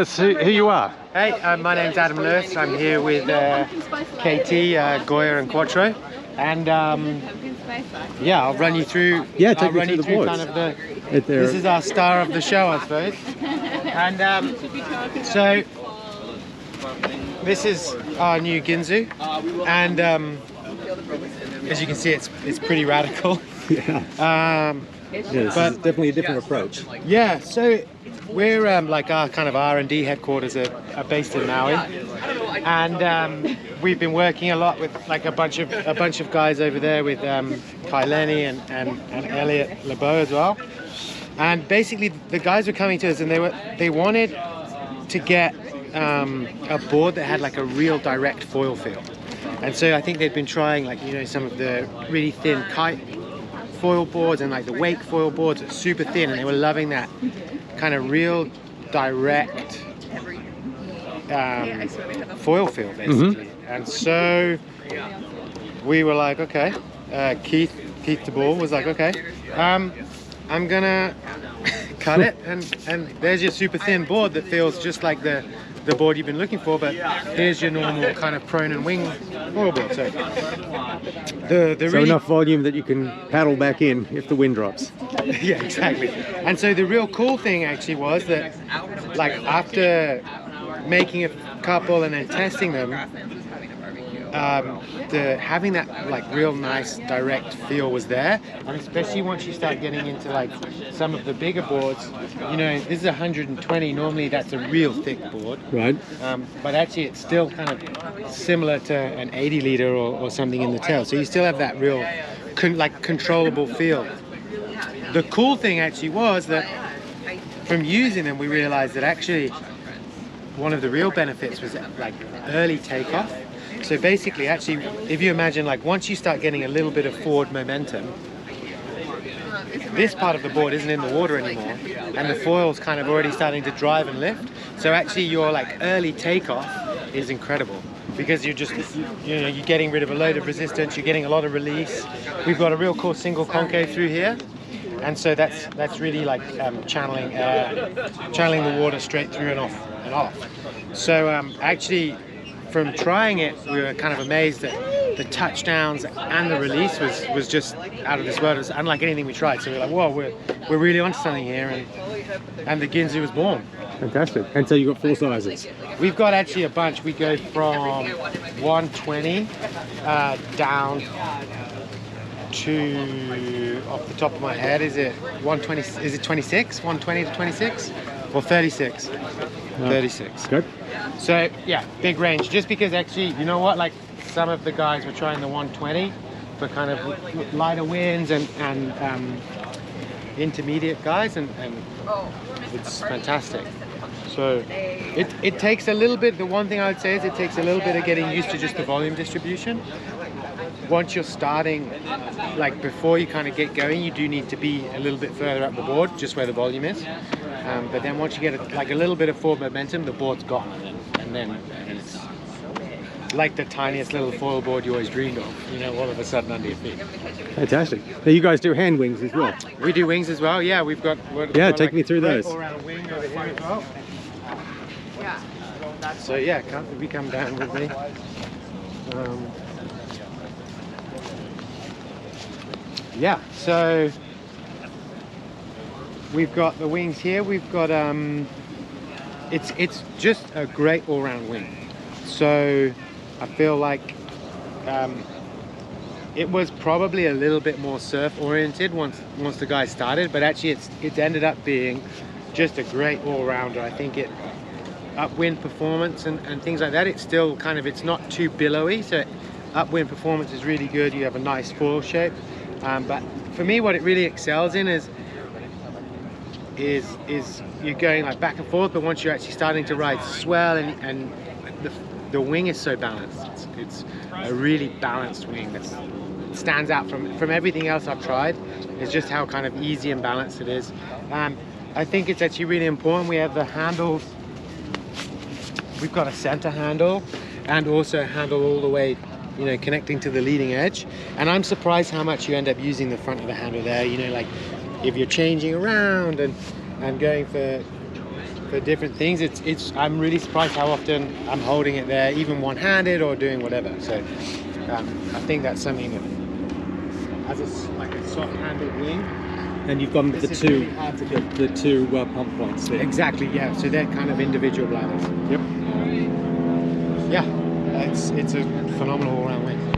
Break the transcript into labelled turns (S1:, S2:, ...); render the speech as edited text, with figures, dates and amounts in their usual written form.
S1: us who you are.
S2: Hey, my name's Adam Lewis. I'm here with KT, Goya and Quattro. And yeah, I'll run you through.
S1: Yeah, take me through the boards.
S2: Kind of this is our star of the show, I suppose. And so this is our new Ginsu, and as you can see, it's pretty radical.
S1: Yeah. This is definitely a different approach.
S2: Yeah, so we're like our kind of R&D headquarters are based in Maui, and we've been working a lot with like a bunch of guys over there with Kai Lenny and Elliot LeBeau as well. And basically, the guys were coming to us, and they wanted to get a board that had like a real direct foil feel. And so I think they'd been trying like some of the really thin kite foil boards and like the wake foil boards are super thin, and they were loving that kind of real direct foil feel basically. And so we were like, okay, Keith DeBoer was like, okay, I'm gonna cut it, and there's your super thin board that feels just like the board you've been looking for, but here's your normal kind of prone and wing foil board. So
S1: so enough volume that you can paddle back in if the wind drops.
S2: Yeah, exactly. And so the real cool thing actually was that, like, after making a couple and then testing them, having that like real nice direct feel was there, and especially once you start getting into like some of the bigger boards, this is 120. Normally that's a real thick board,
S1: right?
S2: But actually it's still kind of similar to an 80 liter or something in the tail, so you still have that real controllable feel. The cool thing actually was that from using them we realized that actually one of the real benefits was like early takeoff. So basically, actually, if you imagine, like, once you start getting a little bit of forward momentum, this part of the board isn't in the water anymore, and the foil's kind of already starting to drive and lift. So actually, your like early takeoff is incredible because you're just, you're getting rid of a load of resistance, you're getting a lot of release. We've got a real cool single concave through here, and so that's really like channeling the water straight through and off. So actually, from trying it, we were kind of amazed that the touchdowns and the release was just out of this world. It was unlike anything we tried. So we were like, whoa, we're really onto something here, and the Ginsu was born.
S1: Fantastic. And so you've got 4 sizes.
S2: We've got actually a bunch. We go from 120 down to, off the top of my head, is it 120? Is it 26? 120 to 26 or 36? 36.
S1: Good.
S2: So yeah, big range. Just because actually, you know what? Like some of the guys were trying the 120 for kind of lighter winds and intermediate guys, and it's fantastic. So it takes a little bit. The one thing I would say is it takes a little bit of getting used to just the volume distribution. Once you're starting, like before you kind of get going, you do need to be a little bit further up the board, just where the volume is. But then once you get a little bit of forward momentum, the board's gone, and then it's like the tiniest little foil board you always dreamed of, all of a sudden under your feet.
S1: Fantastic. Now you guys do hand wings as well.
S2: We do wings as well. Yeah, we've got.
S1: Take me through those.
S2: All-round wing over here as well. So yeah, if you come down with me. Yeah, so we've got the wings here. We've got it's just a great all-round wing. So I feel like it was probably a little bit more surf oriented once the guys started, but actually it's ended up being just a great all-rounder. I think it upwind performance and things like that. It's still kind of, it's not too billowy, so upwind performance is really good. You have a nice foil shape. But for me, what it really excels in is you're going like back and forth, but once you're actually starting to ride swell and the wing is so balanced. It's a really balanced wing that stands out from everything else I've tried. It's just how kind of easy and balanced it is. I think it's actually really important. We have the handles. We've got a center handle and also a handle all the way, connecting to the leading edge. And I'm surprised how much you end up using the front of the handle there. Like if you're changing around and going for for different things. I'm really surprised how often I'm holding it there, even one-handed or doing whatever. So I think that's something that as a soft-handed wing.
S1: And you've gone with
S2: This is really hard to do.
S1: the two pump points there.
S2: Exactly, yeah. So they're kind of individual bladders.
S1: Yep.
S2: Yeah, it's a phenomenal all-round wing.